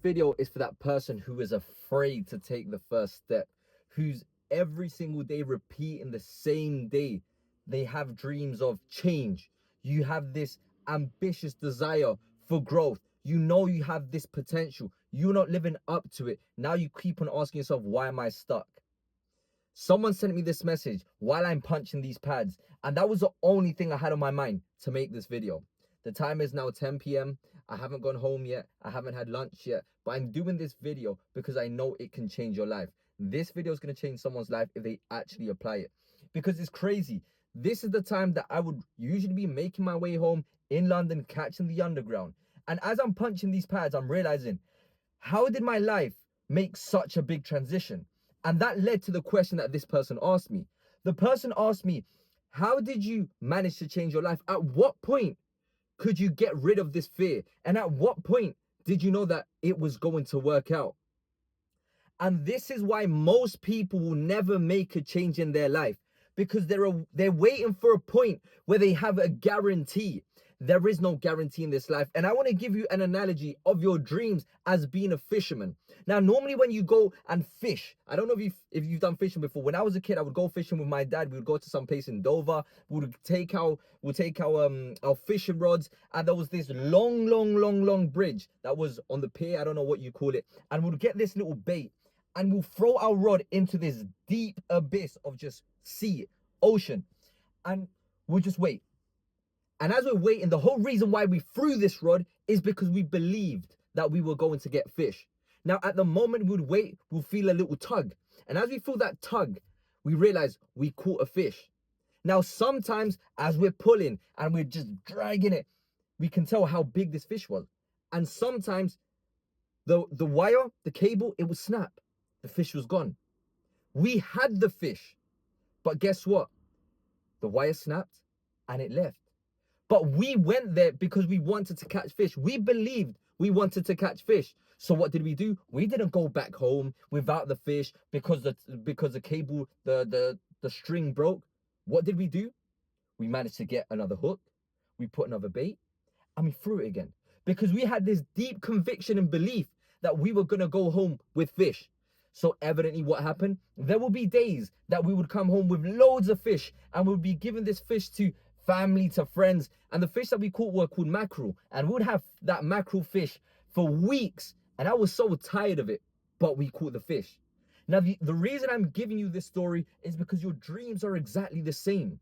video is for that person who is afraid to take the first step, who's every single day repeating the same day. They have dreams of change. You have this ambitious desire for growth. You know you have this potential. You're not living up to it. Now you keep on asking yourself, why am I stuck? Someone sent me this message while I'm punching these pads, and that was the only thing I had on my mind to make this video. The time is now 10 p.m. I haven't gone home yet. I haven't had lunch yet, but I'm doing this video because I know it can change your life. This video is going to change someone's life if they actually apply it, because it's crazy. This is the time that I would usually be making my way home in London, catching the underground. And as I'm punching these pads, I'm realizing, how did my life make such a big transition? And that led to the question that this person asked me. The person asked me, how did you manage to change your life? At what point could you get rid of this fear? And at what point did you know that it was going to work out? And this is why most people will never make a change in their life, because they're waiting for a point where they have a guarantee. There is no guarantee in this life. And I want to give you an analogy of your dreams as being a fisherman. Now, normally when you go and fish, I don't know if you've done fishing before. When I was a kid, I would go fishing with my dad. We would go to some place in Dover. We'd take our fishing rods, and there was this long bridge that was on the pier. I don't know what you call it. And we'd get this little bait, and we'll throw our rod into this deep abyss of just sea, ocean, and we'll just wait. And as we're waiting, the whole reason why we threw this rod is because we believed that we were going to get fish. Now, at the moment we would wait, we'll feel a little tug. And as we feel that tug, we realize we caught a fish. Now, sometimes as we're pulling and we're just dragging it, we can tell how big this fish was. And sometimes the wire, the cable, it would snap. The fish was gone. We had the fish, but guess what? The wire snapped and it left. But we went there because we wanted to catch fish. We believed we wanted to catch fish. So what did we do? We didn't go back home without the fish because the cable, the string broke. What did we do? We managed to get another hook. We put another bait and we threw it again, because we had this deep conviction and belief that we were going to go home with fish. So evidently what happened? There will be days that we would come home with loads of fish, and we'll be giving this fish to family, to friends, and the fish that we caught were called mackerel, and we would have that mackerel fish for weeks, and I was so tired of it, but we caught the fish. Now, the reason I'm giving you this story is because your dreams are exactly the same.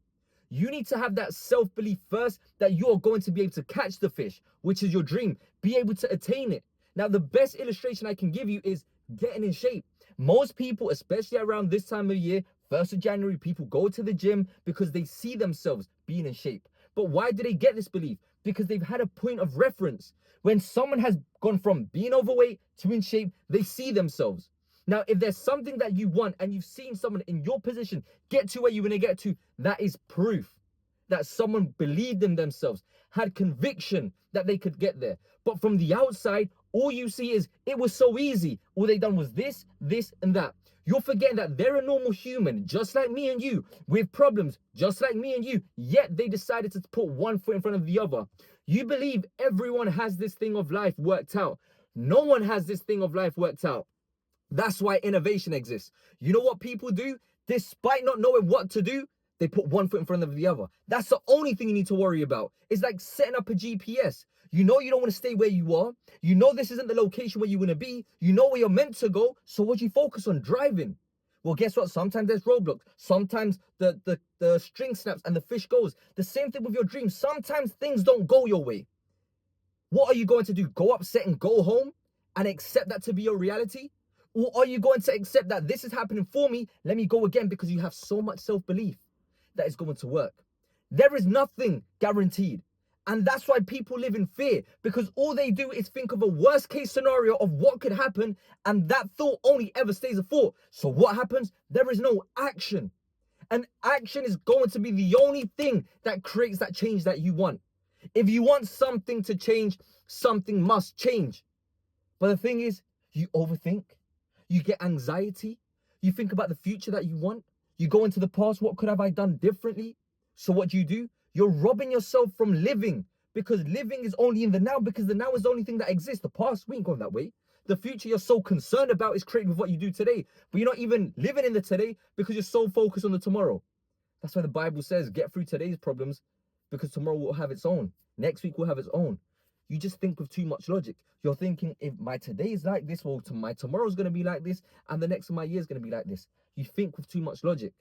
You need to have that self-belief first that you're going to be able to catch the fish, which is your dream, be able to attain it. Now, the best illustration I can give you is getting in shape. Most people, especially around this time of year, 1st of January, people go to the gym because they see themselves being in shape. But why do they get this belief? Because they've had a point of reference. When someone has gone from being overweight to in shape, they see themselves. Now, if there's something that you want and you've seen someone in your position get to where you want to get to, that is proof that someone believed in themselves, had conviction that they could get there. But from the outside, all you see is it was so easy. All they done was this, and that. You're forgetting that they're a normal human, just like me and you, with problems, just like me and you, yet they decided to put one foot in front of the other. You believe everyone has this thing of life worked out. No one has this thing of life worked out. That's why innovation exists. You know what people do? Despite not knowing what to do, they put one foot in front of the other. That's the only thing you need to worry about. It's like setting up a GPS. You know you don't want to stay where you are. You know this isn't the location where you want to be. You know where you're meant to go. So what do you focus on? Driving. Well, guess what? Sometimes there's roadblocks. Sometimes the string snaps and the fish goes. The same thing with your dreams. Sometimes things don't go your way. What are you going to do? Go upset and go home and accept that to be your reality? Or are you going to accept that this is happening for me? Let me go again, because you have so much self-belief that it's going to work. There is nothing guaranteed. And that's why people live in fear, because all they do is think of a worst case scenario of what could happen, and that thought only ever stays a thought. So what happens? There is no action. And action is going to be the only thing that creates that change that you want. If you want something to change, something must change. But the thing is, you overthink, you get anxiety, you think about the future that you want, you go into the past, what could have I done differently? So what do? You're robbing yourself from living, because living is only in the now, because the now is the only thing that exists. The past, we ain't going that way. The future you're so concerned about is created with what you do today, but you're not even living in the today because you're so focused on the tomorrow. That's why the Bible says, get through today's problems because tomorrow will have its own. Next week will have its own. You just think with too much logic. You're thinking, if my today is like this, well, my tomorrow's going to be like this, and the next of my year is going to be like this. You think with too much logic.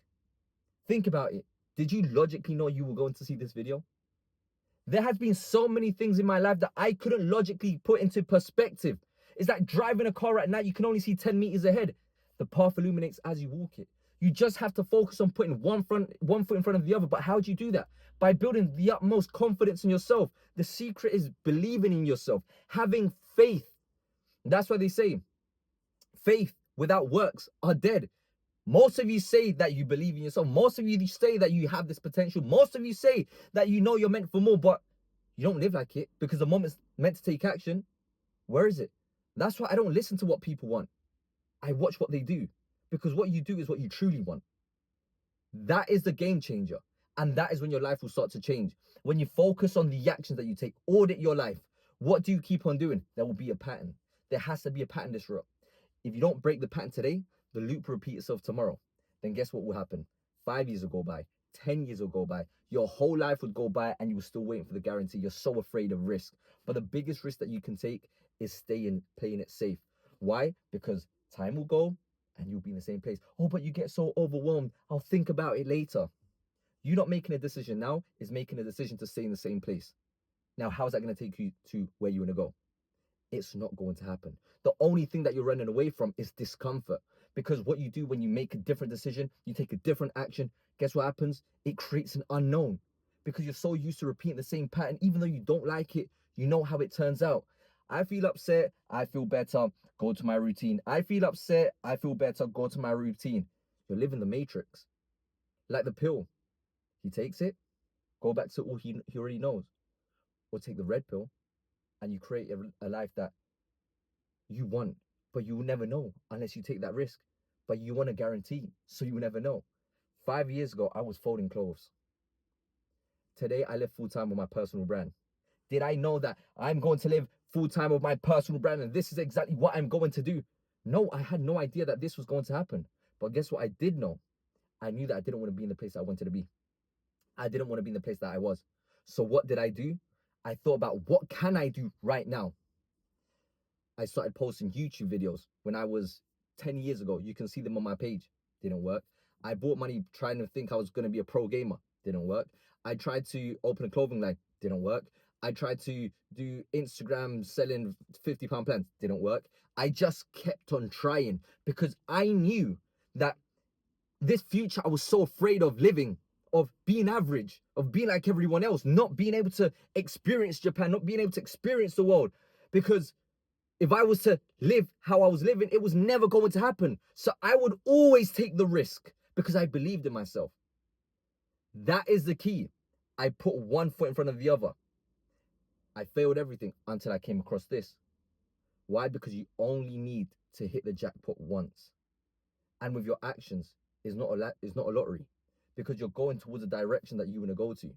Think about it. Did you logically know you were going to see this video? There has been so many things in my life that I couldn't logically put into perspective. It's like driving a car at night, you can only see 10 meters ahead. The path illuminates as you walk it. You just have to focus on putting one foot in front of the other. But how do you do that? By building the utmost confidence in yourself. The secret is believing in yourself, having faith. That's why they say faith without works are dead. Most of you say that you believe in yourself. Most of you say that you have this potential. Most of you say that you know you're meant for more, but you don't live like it because the moment's meant to take action. Where is it? That's why I don't listen to what people want. I watch what they do, because what you do is what you truly want. That is the game changer. And that is when your life will start to change. When you focus on the actions that you take, audit your life. What do you keep on doing? There will be a pattern. There has to be a pattern this route. If you don't break the pattern today, the loop will repeat itself tomorrow. Then guess what will happen? 5 years will go by, 10 years will go by, your whole life would go by and you were still waiting for the guarantee. You're so afraid of risk. But the biggest risk that you can take is playing it safe. Why? Because time will go and you'll be in the same place. Oh, but you get so overwhelmed. I'll think about it later. You not making a decision now is making a decision to stay in the same place. Now, how's that going to take you to where you want to go? It's not going to happen. The only thing that you're running away from is discomfort. Because what you do when you make a different decision, you take a different action, guess what happens? It creates an unknown. Because you're so used to repeating the same pattern, even though you don't like it, you know how it turns out. I feel upset, I feel better, go to my routine. I feel upset, I feel better, go to my routine. You're living the matrix. Like the pill. He takes it, go back to all he already knows. Or take the red pill and you create a life that you want, but you will never know unless you take that risk. But you want a guarantee, so you will never know. 5 years ago, I was folding clothes. Today, I live full-time with my personal brand. Did I know that I'm going to live full-time with my personal brand and this is exactly what I'm going to do? No, I had no idea that this was going to happen. But guess what I did know? I knew that I didn't want to be in the place I wanted to be. I didn't want to be in the place that I was. So what did I do? I thought about what can I do right now? I started posting YouTube videos when I was 10 years ago. You can see them on my page. Didn't work. I bought money trying to think I was going to be a pro gamer. Didn't work. I tried to open a clothing line. Didn't work. I tried to do Instagram selling £50 plans. Didn't work. I just kept on trying because I knew that this future I was so afraid of living, of being average, of being like everyone else, not being able to experience Japan, not being able to experience the world. Because if I was to live how I was living, it was never going to happen. So I would always take the risk because I believed in myself. That is the key. I put one foot in front of the other. I failed everything until I came across this. Why? Because you only need to hit the jackpot once. And with your actions, it's not a lottery. Because you're going towards a direction that you want to go to.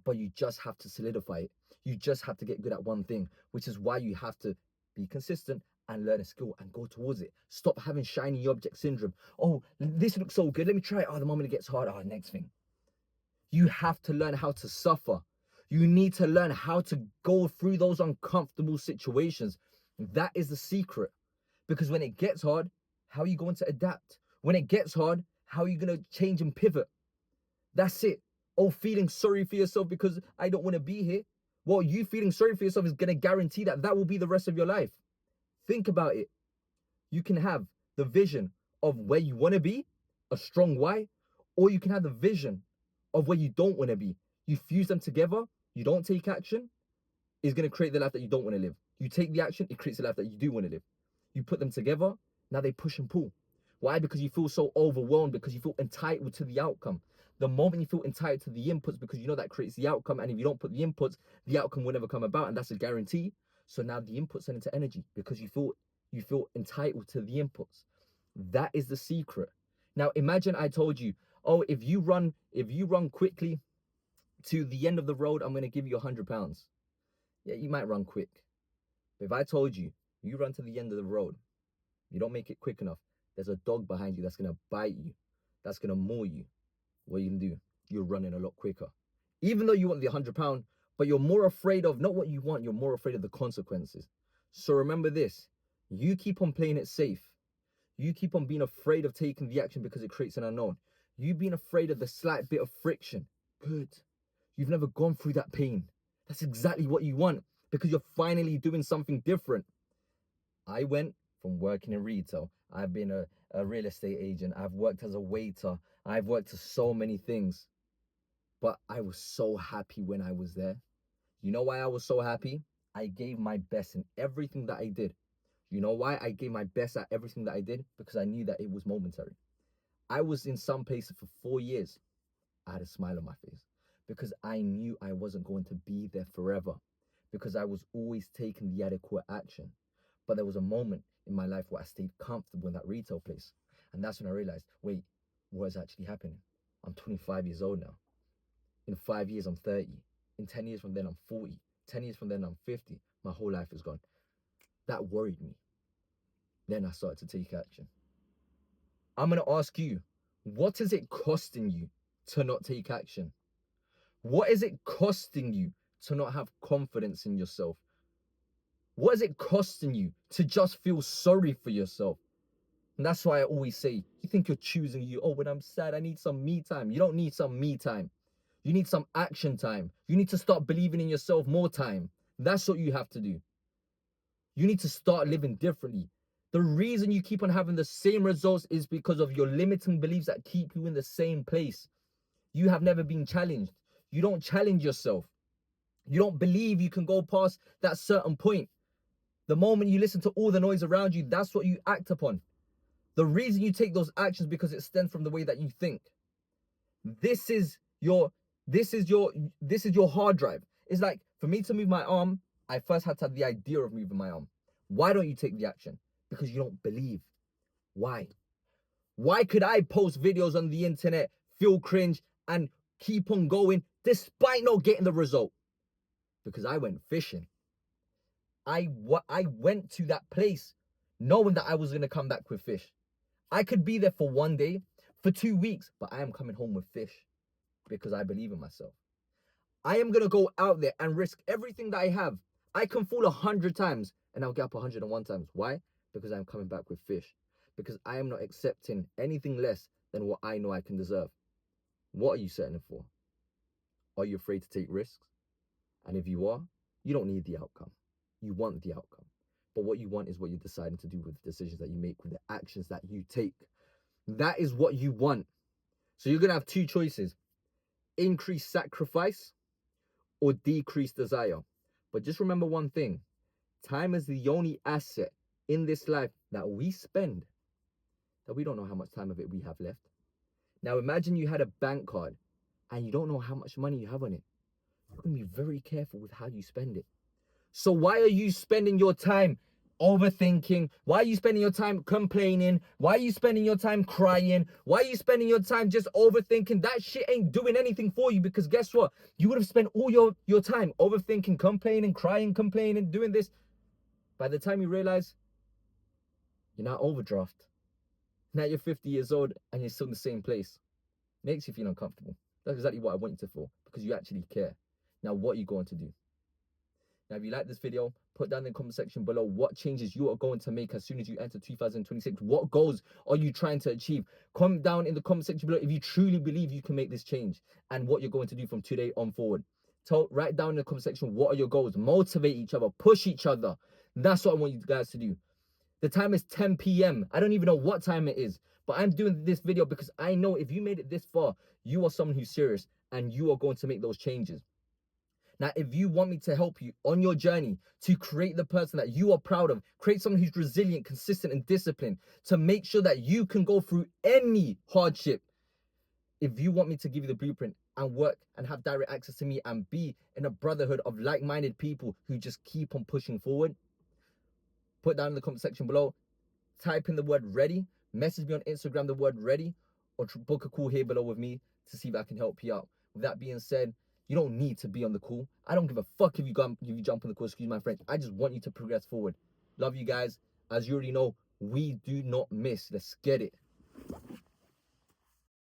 But you just have to solidify it. You just have to get good at one thing, which is why you have to be consistent and learn a skill and go towards it. Stop having shiny object syndrome. Oh, this looks so good. Let me try it. Oh, the moment it gets hard. Oh, next thing. You have to learn how to suffer. You need to learn how to go through those uncomfortable situations. That is the secret. Because when it gets hard, how are you going to adapt? When it gets hard, how are you going to change and pivot? That's it. Oh, feeling sorry for yourself because I don't want to be here. Well, you feeling sorry for yourself is going to guarantee that that will be the rest of your life. Think about it. You can have the vision of where you want to be, a strong why, or you can have the vision of where you don't want to be. You fuse them together, you don't take action, it's going to create the life that you don't want to live. You take the action, it creates the life that you do want to live. You put them together, now they push and pull. Why? Because you feel so overwhelmed, because you feel entitled to the outcome. The moment you feel entitled to the inputs, because you know that creates the outcome, and if you don't put the inputs, the outcome will never come about, and that's a guarantee. So now the inputs turn into energy because you feel entitled to the inputs. That is the secret. Now imagine I told you, oh, if you run quickly to the end of the road, I'm going to give you £100. Yeah, you might run quick. But if I told you, You run to the end of the road. You don't make it quick enough. There's a dog behind you that's going to bite you. That's going to maul you. What are you going to do? You're running a lot quicker. Even though you want the £100, but you're more afraid of not what you want, you're more afraid of the consequences. So remember this. You keep on playing it safe. You keep on being afraid of taking the action because it creates an unknown. You being afraid of the slight bit of friction. Good. You've never gone through that pain. That's exactly what you want because you're finally doing something different. I went from working in retail. I've been a real estate agent. I've worked as a waiter. I've worked as so many things. But I was so happy when I was there. You know why I was so happy? I gave my best in everything that I did. You know why I gave my best at everything that I did? Because I knew that it was momentary. I was in some places for 4 years. I had a smile on my face because I knew I wasn't going to be there forever because I was always taking the adequate action. But there was a moment in my life where I stayed comfortable in that retail place. And that's when I realized, wait, what is actually happening? I'm 25 years old now. In 5 years, I'm 30. In 10 years from then, I'm 40. 10 years from then, I'm 50. My whole life is gone. That worried me. Then I started to take action. I'm going to ask you, what is it costing you to not take action? What is it costing you to not have confidence in yourself? What is it costing you to just feel sorry for yourself? And that's why I always say, you think you're choosing you. Oh, when I'm sad, I need some me time. You don't need some me time. You need some action time. You need to start believing in yourself more time. That's what you have to do. You need to start living differently. The reason you keep on having the same results is because of your limiting beliefs that keep you in the same place. You have never been challenged. You don't challenge yourself. You don't believe you can go past that certain point. The moment you listen to all the noise around you, that's what you act upon. The reason you take those actions because it stems from the way that you think. This is your hard drive. It's like for me to move my arm, I first had to have the idea of moving my arm. Why don't you take the action? Because you don't believe. Why? Why could I post videos on the internet, feel cringe, and keep on going despite not getting the result? Because I went fishing. I went to that place knowing that I was going to come back with fish. I could be there for 1 day, for 2 weeks, but I am coming home with fish because I believe in myself. I am going to go out there and risk everything that I have. I can fall 100 times and I'll get up 101 times. Why? Because I'm coming back with fish. Because I am not accepting anything less than what I know I can deserve. What are you settling for? Are you afraid to take risks? And if you are, you don't need the outcome. You want the outcome. But what you want is what you're deciding to do with the decisions that you make, with the actions that you take. That is what you want. So you're going to have two choices. Increase sacrifice or decrease desire. But just remember one thing. Time is the only asset in this life that we spend that we don't know how much time of it we have left. Now imagine you had a bank card and you don't know how much money you have on it. You're going to be very careful with how you spend it. So why are you spending your time overthinking? Why are you spending your time complaining? Why are you spending your time crying? Why are you spending your time just overthinking? That shit ain't doing anything for you because guess what? You would have spent all your time overthinking, complaining, crying, complaining, doing this. By the time you realize you're not overdraft. Now you're 50 years old and you're still in the same place. Makes you feel uncomfortable. That's exactly what I want you to feel because you actually care. Now, what are you going to do? Now, if you like this video, put down in the comment section below what changes you are going to make as soon as you enter 2026. What goals are you trying to achieve? Comment down in the comment section below if you truly believe you can make this change and what you're going to do from today on forward. Write down in the comment section what are your goals. Motivate each other. Push each other. That's what I want you guys to do. The time is 10 p.m. I don't even know what time it is, but I'm doing this video because I know if you made it this far, you are someone who's serious and you are going to make those changes. Now, if you want me to help you on your journey to create the person that you are proud of, create someone who's resilient, consistent, and disciplined to make sure that you can go through any hardship, if you want me to give you the blueprint and work and have direct access to me and be in a brotherhood of like-minded people who just keep on pushing forward, put down in the comment section below, type in the word ready, message me on Instagram the word ready, or book a call here below with me to see if I can help you out. With that being said, you don't need to be on the call. I don't give a fuck if you jump on the call, excuse my French. I just want you to progress forward. Love you guys. As you already know, we do not miss. Let's get it.